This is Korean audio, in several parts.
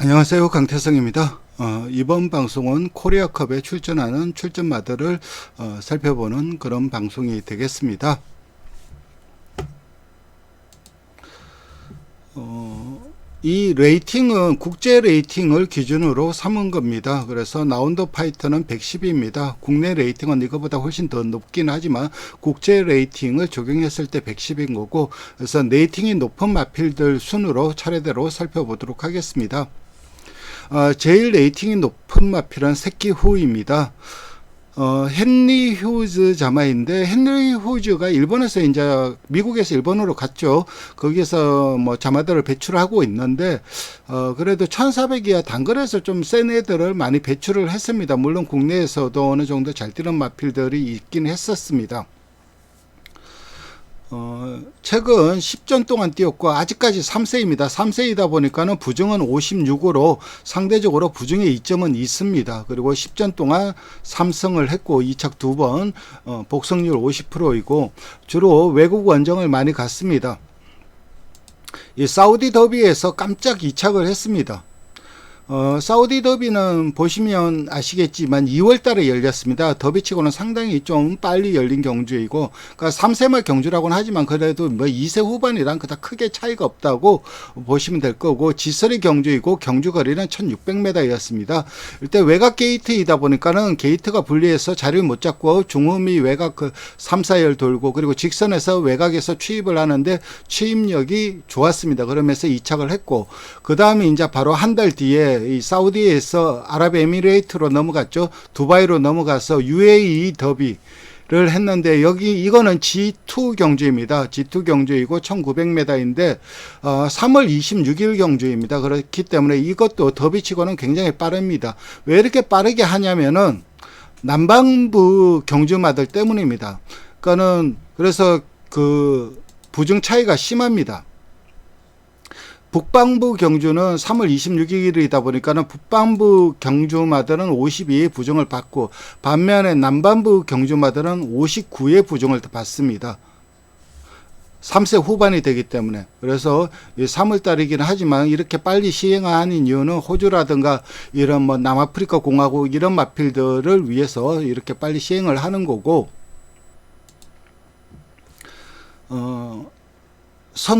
안녕하세요. 강태성입니다. 이번 방송은 코리아컵에 출전하는 출전마들을 살펴보는 그런 방송이 되겠습니다. 이 레이팅은 국제 레이팅을 기준으로 삼은 겁니다. 그래서 라운드 파이터는 110입니다. 국내 레이팅은 이거보다 훨씬 더 높긴 하지만 국제 레이팅을 적용했을 때 110인 거고, 그래서 레이팅이 높은 마필들 순으로 차례대로 살펴보도록 하겠습니다. 제일 레이팅이 높은 마필은 세키후입니다. 헨리 휴즈 자마인데, 헨리 휴즈가 일본에서 이제 미국에서 일본으로 갔죠. 거기서 뭐 자마들을 배출하고 있는데, 그래도 1400이야 단거리에서 좀 센 애들을 많이 배출을 했습니다. 물론 국내에서도 어느 정도 잘 뛰는 마필들이 있긴 했었습니다. 최근 10전 동안 뛰었고 아직까지 3세입니다. 3세이다 보니까는 부정은 56으로 상대적으로 부정의 이점은 있습니다. 그리고 10전 동안 3승을 했고 2착 2번, 복승률 50%이고 주로 외국 원정을 많이 갔습니다. 이 사우디 더비에서 깜짝 2착을 했습니다. 사우디 더비는 보시면 아시겠지만 2월 달에 열렸습니다. 더비치고는 상당히 좀 빨리 열린 경주이고, 그러니까 3세말 경주라고는 하지만 그래도 뭐 2세 후반이랑 그닥 크게 차이가 없다고 보시면 될 거고, 지설의 경주이고 경주 거리는 1600m였습니다. 일단 외곽 게이트이다 보니까는 게이트가 분리해서 자리를 못 잡고 중음이 외곽 그 3, 4열 돌고, 그리고 직선에서 외곽에서 취입을 하는데 취입력이 좋았습니다. 그러면서 2착을 했고, 그 다음에 이제 바로 한 달 뒤에 이 사우디에서 아랍에미레이트로 넘어갔죠. 두바이로 넘어가서 UAE 더비를 했는데, 이거는 G2 경주입니다. G2 경주이고 1900m인데 3월 26일 경주입니다. 그렇기 때문에 이것도 더비치고는 굉장히 빠릅니다. 왜 이렇게 빠르게 하냐면은 남반부 경주마들 때문입니다. 그래서 그 부정 차이가 심합니다. 북방부 경주는 3월 26일이다 보니까는 북방부 경주마들은 52의 부정을 받고, 반면에 남반부 경주마들은 59의 부정을 받습니다. 3세 후반이 되기 때문에. 그래서 3월 달이긴 하지만 이렇게 빨리 시행하는 이유는 호주라든가 이런 뭐 남아프리카 공화국 이런 마필들을 위해서 이렇게 빨리 시행을 하는 거고,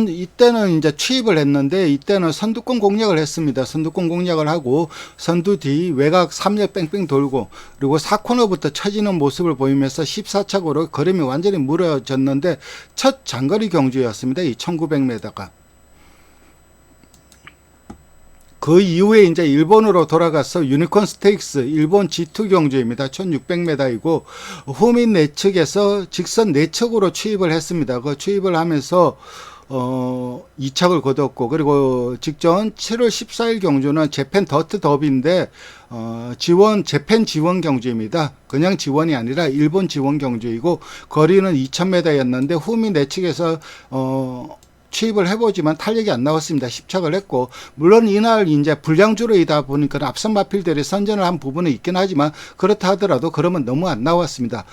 이때는 이제 취입을 했는데, 이때는 선두권 공략을 했습니다. 선두권 공략을 하고, 선두 뒤 외곽 3열 뺑뺑 돌고, 그리고 4코너부터 쳐지는 모습을 보이면서 14착으로 걸음이 완전히 무너졌는데, 첫 장거리 경주였습니다. 이 1900m가. 그 이후에 이제 일본으로 돌아가서 유니콘 스테이크스 일본 G2 경주입니다. 1600m이고, 후민 내측에서 직선 내측으로 취입을 했습니다. 그 취입을 하면서 2착을 거뒀고, 그리고 직전 7월 14일 경주는 재팬 더트 더비인데, 재팬 지원 경주입니다. 그냥 지원이 아니라 일본 지원 경주이고, 거리는 2000m였는데, 후미 내측에서, 취입을 해보지만 탄력이 안 나왔습니다. 10착을 했고, 물론 이날 이제 불량주로이다 보니까 앞선 마필들이 선전을 한 부분은 있긴 하지만, 그렇다 하더라도 그러면 너무 안 나왔습니다.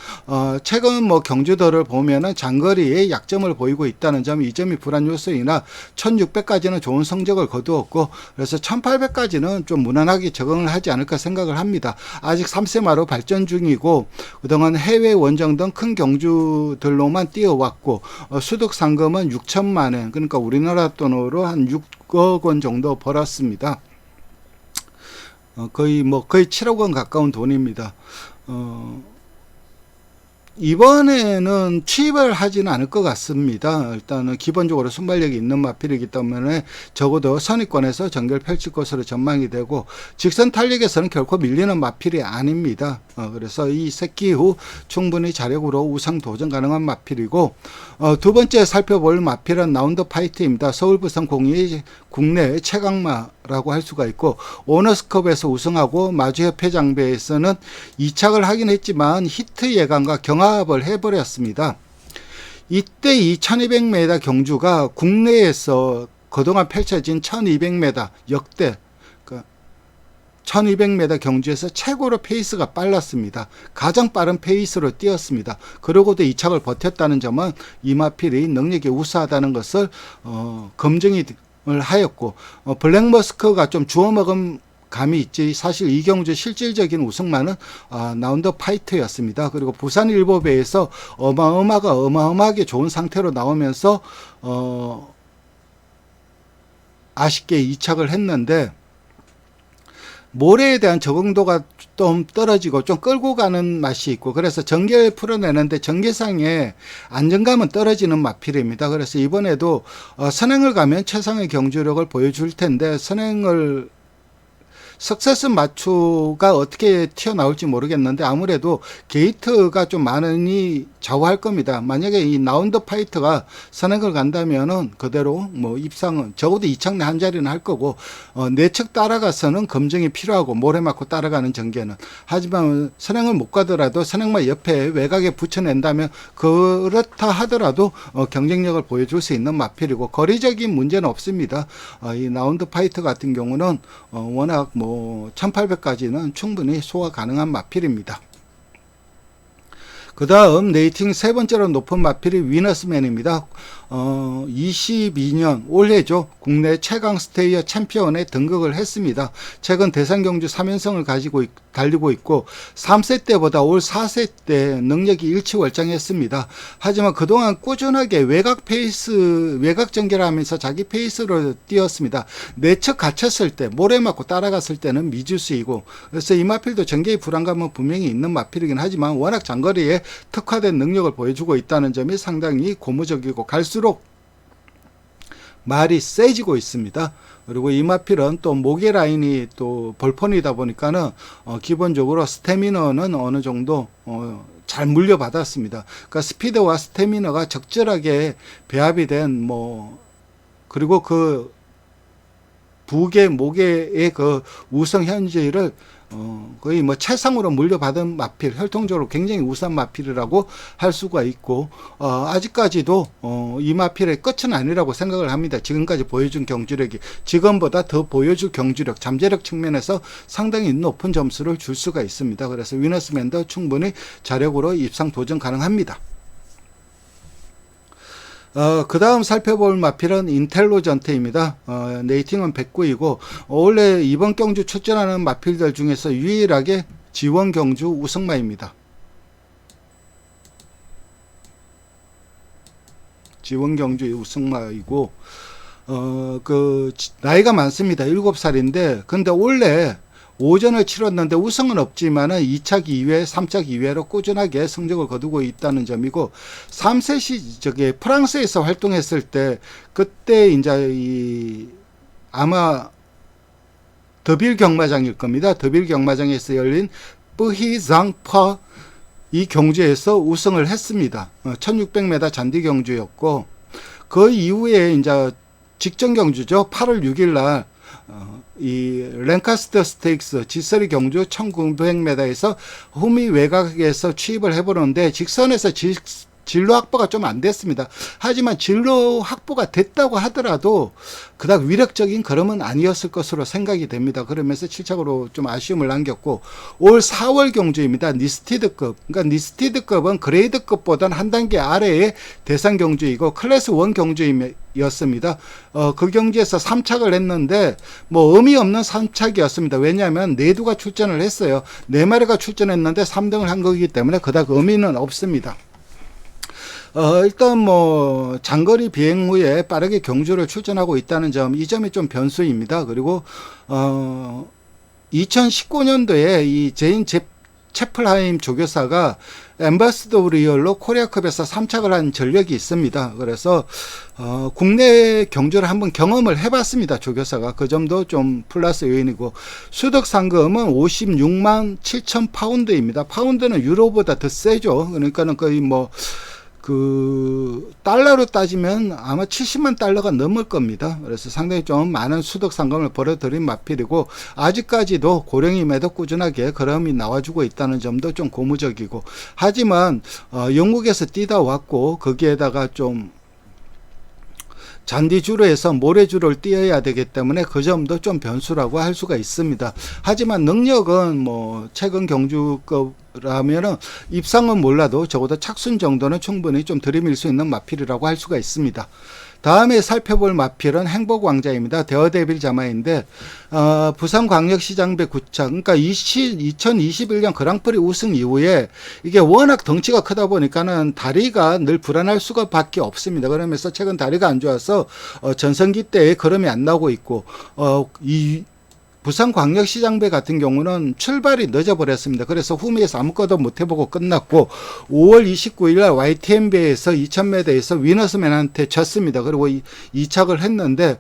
최근 뭐 경주들을 보면은 장거리에 약점을 보이고 있다는 점, 이 점이 불안 요소이나 1600까지는 좋은 성적을 거두었고, 그래서 1800까지는 좀 무난하게 적응을 하지 않을까 생각을 합니다. 아직 3세마로 발전 중이고, 그동안 해외 원정 등 큰 경주들로만 뛰어왔고, 수득 상금은 6천만 원, 그러니까 우리나라 돈으로 한 6억 원 정도 벌었습니다. 거의 7억 원 가까운 돈입니다. 이번에는 취입을 하지는 않을 것 같습니다. 일단은 기본적으로 순발력이 있는 마필이기 때문에 적어도 선위권에서 전결 펼칠 것으로 전망이 되고, 직선 탄력에서는 결코 밀리는 마필이 아닙니다. 그래서 이 새끼 후 충분히 자력으로 우상 도전 가능한 마필이고, 두 번째 살펴볼 마필은 라운드 파이트입니다. 서울 부산 공이 국내 최강마라고 할 수가 있고, 오너스컵에서 우승하고 마주협회 장배에서는 2착을 하긴 했지만 히트 예감과 경합을 해버렸습니다. 이때 이 1200m 경주가 국내에서 그동안 펼쳐진 1200m 역대 1200m 경주에서 최고로 페이스가 빨랐습니다. 가장 빠른 페이스로 뛰었습니다. 그러고도 2착을 버텼다는 점은 이마필이 능력이 우수하다는 것을 검증이 하였고, 블랙머스크가 좀 주워먹은 감이 있지 사실 이 경주 실질적인 우승만은 라운드 파이트였습니다. 그리고 부산일보배에서 어마어마하게 좋은 상태로 나오면서 아쉽게 2착을 했는데, 모래에 대한 적응도가 좀 떨어지고 좀 끌고 가는 맛이 있고, 그래서 전개를 풀어내는데 전개상의 안정감은 떨어지는 마필입니다. 그래서 이번에도 선행을 가면 최상의 경주력을 보여줄 텐데, 선행을 석세스 마추가 어떻게 튀어나올지 모르겠는데 아무래도 게이트가 좀 많이 좌우할 겁니다. 만약에 이 라운드 파이트가 선행을 간다면은 그대로 뭐 입상은 적어도 2착 내 한 자리는 할 거고, 4척 따라가서는 검증이 필요하고 모래 맞고 따라가는 전개는. 하지만 선행을 못 가더라도 선행만 옆에 외곽에 붙여낸다면 그렇다 하더라도 경쟁력을 보여줄 수 있는 마필이고, 거리적인 문제는 없습니다. 이 라운드 파이트 같은 경우는 워낙 1800까지는 충분히 소화 가능한 마필입니다. 그 다음 레이팅 세 번째로 높은 마필이 위너스맨입니다. 22년 올해죠. 국내 최강 스테이어 챔피언에 등극을 했습니다. 최근 대상경주 3연승을 달리고 있고 3세 때보다 올 4세 때 능력이 일치월장했습니다. 하지만 그동안 꾸준하게 외곽 전개를 하면서 자기 페이스로 뛰었습니다. 내척 갇혔을 때, 모래 맞고 따라갔을 때는 미주수이고, 그래서 이 마필도 전개의 불안감은 분명히 있는 마필이긴 하지만 워낙 장거리에 특화된 능력을 보여주고 있다는 점이 상당히 고무적이고 갈수록 말이 세지고 있습니다. 그리고 이 마필은 또 목의 라인이 또 볼폰이다 보니까는 기본적으로 스태미너는 어느 정도 잘 물려받았습니다. 그러니까 스피드와 스태미너가 적절하게 배합이 된 그리고 그 목의 그 우성 현지를 거의 최상으로 물려받은 마필, 혈통적으로 굉장히 우수한 마필이라고 할 수가 있고, 아직까지도 이 마필의 끝은 아니라고 생각을 합니다. 지금까지 보여준 경주력이 지금보다 더 보여줄 경주력, 잠재력 측면에서 상당히 높은 점수를 줄 수가 있습니다. 그래서 위너스맨도 충분히 자력으로 입상 도전 가능합니다. 그 다음 살펴볼 마필은 인텔로전트입니다. 레이팅은 109이고 원래 이번 경주 출전하는 마필들 중에서 유일하게 지원 경주 우승마입니다. 지원 경주 우승마이고 나이가 많습니다. 7살인데 근데 원래 오전을 치렀는데 우승은 없지만은 2착 2회, 3착 2회로 꾸준하게 성적을 거두고 있다는 점이고, 3세 프랑스에서 활동했을 때 그때 이제 아마 더빌 경마장일 겁니다. 더빌 경마장에서 열린 뿌히장파 이 경주에서 우승을 했습니다. 1600m 잔디 경주였고, 그 이후에 이제 직전 경주죠. 8월 6일 날 이 랭카스터 스테이크스 G3 경주 1900m에서 후미 외곽에서 취입을 해보는데 직선에서 진로 확보가 좀 안 됐습니다. 하지만 진로 확보가 됐다고 하더라도 그닥 위력적인 걸음은 아니었을 것으로 생각이 됩니다. 그러면서 7착으로 좀 아쉬움을 남겼고, 올 4월 경주입니다. 니스티드급. 그러니까 니스티드급은 그레이드급보다는 한 단계 아래의 대상 경주이고 클래스 1 경주였습니다. 그 경주에서 3착을 했는데 의미 없는 3착이었습니다. 왜냐하면 내두가 출전을 했어요. 4마리가 출전했는데 3등을 한 거기 때문에 그닥 의미는 없습니다. 일단 장거리 비행 후에 빠르게 경주를 출전하고 있다는 점, 이 점이 좀 변수입니다. 그리고 2019년도에 이 제인 채플하임 조교사가 엠바스더 리얼로 코리아컵에서 3착을 한 전력이 있습니다. 그래서 국내 경주를 한번 경험을 해봤습니다. 조교사가. 그 점도 좀 플러스 요인이고, 수득 상금은 56만 7천 파운드입니다. 파운드는 유로보다 더 세죠. 그러니까는 거의 달러로 따지면 아마 70만 달러가 넘을 겁니다. 그래서 상당히 좀 많은 수득 상금을 벌어들인 마필이고, 아직까지도 고령임에도 꾸준하게 걸음이 나와주고 있다는 점도 좀 고무적이고, 하지만 영국에서 뛰다 왔고 거기에다가 좀 잔디주로에서 모래주를 띄어야 되기 때문에 그 점도 좀 변수라고 할 수가 있습니다. 하지만 능력은 최근 경주급라면은 입상은 몰라도 적어도 착순 정도는 충분히 좀 들이밀 수 있는 마필이라고 할 수가 있습니다. 다음에 살펴볼 마필은 행복왕자입니다. 데어데빌 자마인데 부산광역시장배 9차, 그러니까 2021년 그랑프리 우승 이후에 이게 워낙 덩치가 크다 보니까는 다리가 늘 불안할 수가 밖에 없습니다. 그러면서 최근 다리가 안 좋아서 전성기 때에 걸음이 안 나오고 있고 이 부산광역시장배 같은 경우는 출발이 늦어버렸습니다. 그래서 후미에서 아무것도 못해보고 끝났고 5월 29일 날 YTN배에서 2000m에서 위너스맨한테 졌습니다. 그리고 2착을 했는데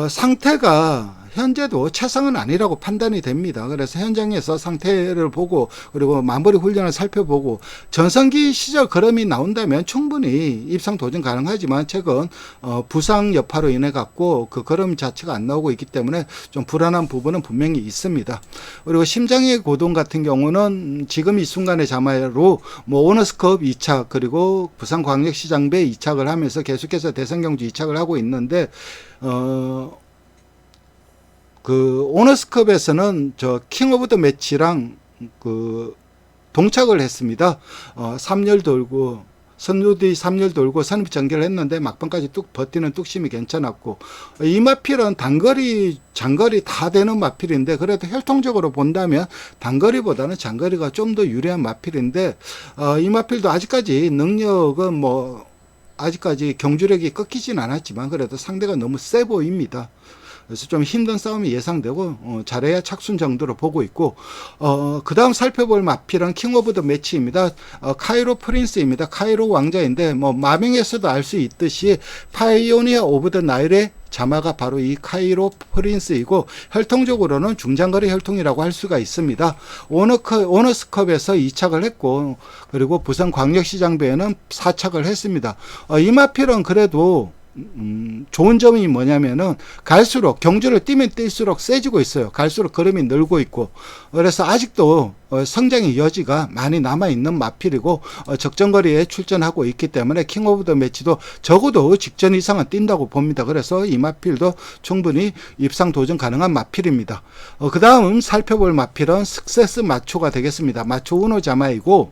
상태가 현재도 최상은 아니라고 판단이 됩니다. 그래서 현장에서 상태를 보고 그리고 마무리 훈련을 살펴보고 전성기 시절 걸음이 나온다면 충분히 입상 도전 가능하지만 최근 부상 여파로 인해 갖고 그 걸음 자체가 안 나오고 있기 때문에 좀 불안한 부분은 분명히 있습니다. 그리고 심장의 고동 같은 경우는 지금 이 순간의 자마로 뭐 오너스컵 2착 그리고 부산광역시장배 2착을 하면서 계속해서 대선경주 2착을 하고 있는데 그 오너스컵에서는 저 킹 오브 더 매치랑 그 동착을 했습니다. 3열 돌고 선두뒤 3열 돌고 선입 전개를 했는데 막판까지 뚝 버티는 뚝심이 괜찮았고 이 마필은 단거리 장거리 다 되는 마필인데 그래도 혈통적으로 본다면 단거리보다는 장거리가 좀 더 유리한 마필인데 이 마필도 아직까지 능력은 뭐 아직까지 경주력이 꺾이진 않았지만 그래도 상대가 너무 세 보입니다. 그래서 좀 힘든 싸움이 예상되고 잘해야 착순 정도로 보고 있고 그 다음 살펴볼 마필은 킹 오브 더 매치입니다. 카이로 프린스입니다. 카이로 왕자인데 뭐 마명에서도 알 수 있듯이 파이오니아 오브 더 나일의 자마가 바로 이 카이로 프린스이고 혈통적으로는 중장거리 혈통이라고 할 수가 있습니다. 오너스컵에서 2착을 했고 그리고 부산광역시장배에는 4착을 했습니다. 이 마필은 그래도 좋은 점이 뭐냐면은 갈수록 경주를 뛰면 뛸수록 세지고 있어요. 갈수록 걸음이 늘고 있고 그래서 아직도 성장의 여지가 많이 남아있는 마필이고 적정거리에 출전하고 있기 때문에 킹 오브 더 매치도 적어도 직전 이상은 뛴다고 봅니다. 그래서 이 마필도 충분히 입상 도전 가능한 마필입니다. 그 다음 살펴볼 마필은 스크세스 마초가 되겠습니다. 마초 우노 자마이고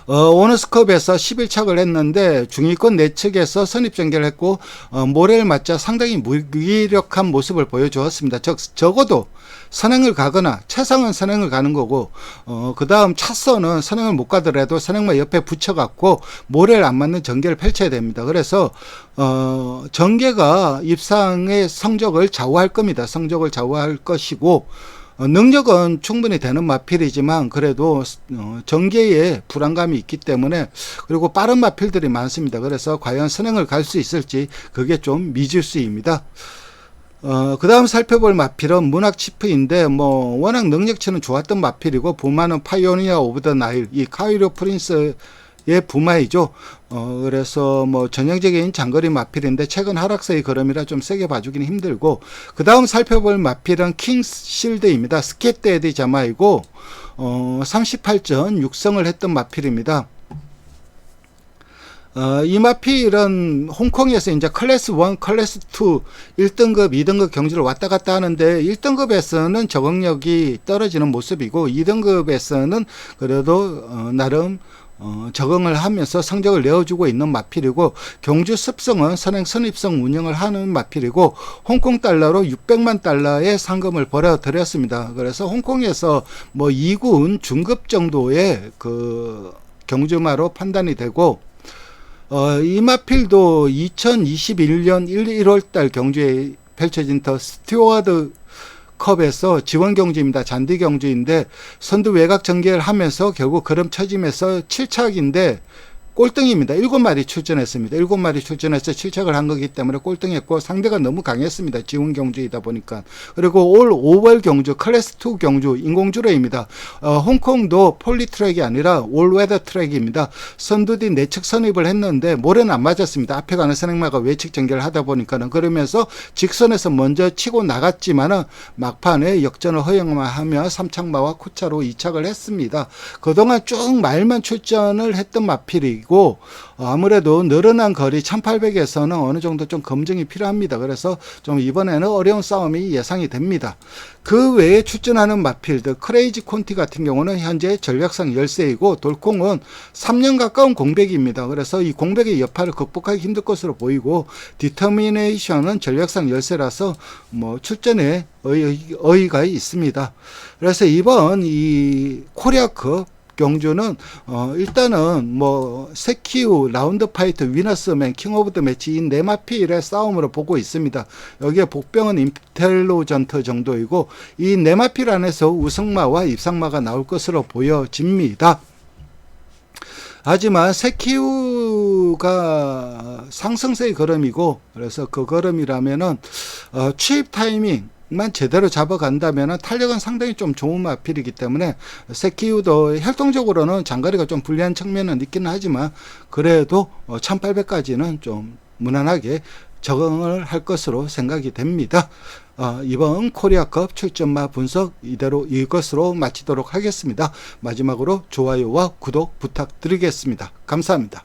오너스컵에서 11착을 했는데 중위권 내측에서 선입전개를 했고 모래를 맞자 상당히 무기력한 모습을 보여주었습니다. 적어도 선행을 가거나 최상은 선행을 가는 거고 그 다음 차선은 선행을 못 가더라도 선행만 옆에 붙여갖고 모래를 안 맞는 전개를 펼쳐야 됩니다. 그래서 전개가 입상의 성적을 좌우할 겁니다. 성적을 좌우할 것이고 능력은 충분히 되는 마필이지만 그래도 전개에 불안감이 있기 때문에 그리고 빠른 마필들이 많습니다. 그래서 과연 선행을 갈 수 있을지 그게 좀 미지수입니다. 그 다음 살펴볼 마필은 문학 치프인데 뭐 워낙 능력치는 좋았던 마필이고 부마는 파이오니아 오브 더 나일 이 카이로 프린스 의 부마이죠. 그래서 뭐 전형적인 장거리 마필인데 최근 하락세의 걸음이라 좀 세게 봐주기는 힘들고 그 다음 살펴볼 마필은 킹실드입니다. 스케테디 자마이고 38전 6승을 했던 마필입니다. 이 마필은 홍콩에서 이제 클래스 1, 클래스 2, 1등급, 2등급 경주를 왔다 갔다 하는데 1등급에서는 적응력이 떨어지는 모습이고 2등급에서는 그래도 나름 적응을 하면서 성적을 내어주고 있는 마필이고 경주 습성은 선행 선입성 운영을 하는 마필이고 홍콩 달러로 600만 달러의 상금을 벌어들였습니다. 그래서 홍콩에서 뭐 2군 중급 정도의 그 경주마로 판단이 되고 이 마필도 2021년 1월달 경주에 펼쳐진 더 스튜어드 컵에서 지원 경주입니다. 잔디 경주인데 선두 외곽 전개를 하면서 결국 걸음 처짐에서 7착인데 꼴등입니다. 7마리 출전했습니다. 7마리 출전해서 7착을 한 거기 때문에 꼴등했고 상대가 너무 강했습니다. 지원 경주이다 보니까. 그리고 올 5월 경주 클래스 2 경주 인공주로입니다. 홍콩도 폴리 트랙이 아니라 올웨더 트랙입니다. 선두뒤 내측 선입을 했는데 모래는 안 맞았습니다. 앞에 가는 선행마가 외측 전개를 하다 보니까는 그러면서 직선에서 먼저 치고 나갔지만은 막판에 역전을 허용하며 3착마와 코차로 2착을 했습니다. 그동안 쭉 말만 출전을 했던 마필이 보이고 아무래도 늘어난 거리 1800에서는 어느 정도 좀 검증이 필요합니다. 그래서 좀 이번에는 어려운 싸움이 예상이 됩니다. 그 외에 출전하는 마필드 크레이지 콘티 같은 경우는 현재 전략상 열세이고 돌콩은 3년 가까운 공백입니다. 그래서 이 공백의 여파를 극복하기 힘들 것으로 보이고 디터미네이션은 전략상 열세라서 뭐 출전에 의의가 있습니다. 그래서 이번 이 코리아컵 경주는 일단은 뭐 세키우 라운드 파이트 위너스맨 킹 오브 더 매치 이 네마필의 싸움으로 보고 있습니다. 여기에 복병은 인텔로전트 정도이고 이 네마필 안에서 우승마와 입상마가 나올 것으로 보여집니다. 하지만 세키우가 상승세의 걸음이고 그래서 그 걸음이라면은 취입 타이밍만 제대로 잡아간다면 탄력은 상당히 좀 좋은 마필이기 때문에 세키우도 혈통적으로는 장거리가 좀 불리한 측면은 있기는 하지만 그래도 1800까지는 좀 무난하게 적응을 할 것으로 생각이 됩니다. 이번 코리아컵 출전마 분석 이것으로 마치도록 하겠습니다. 마지막으로 좋아요와 구독 부탁드리겠습니다. 감사합니다.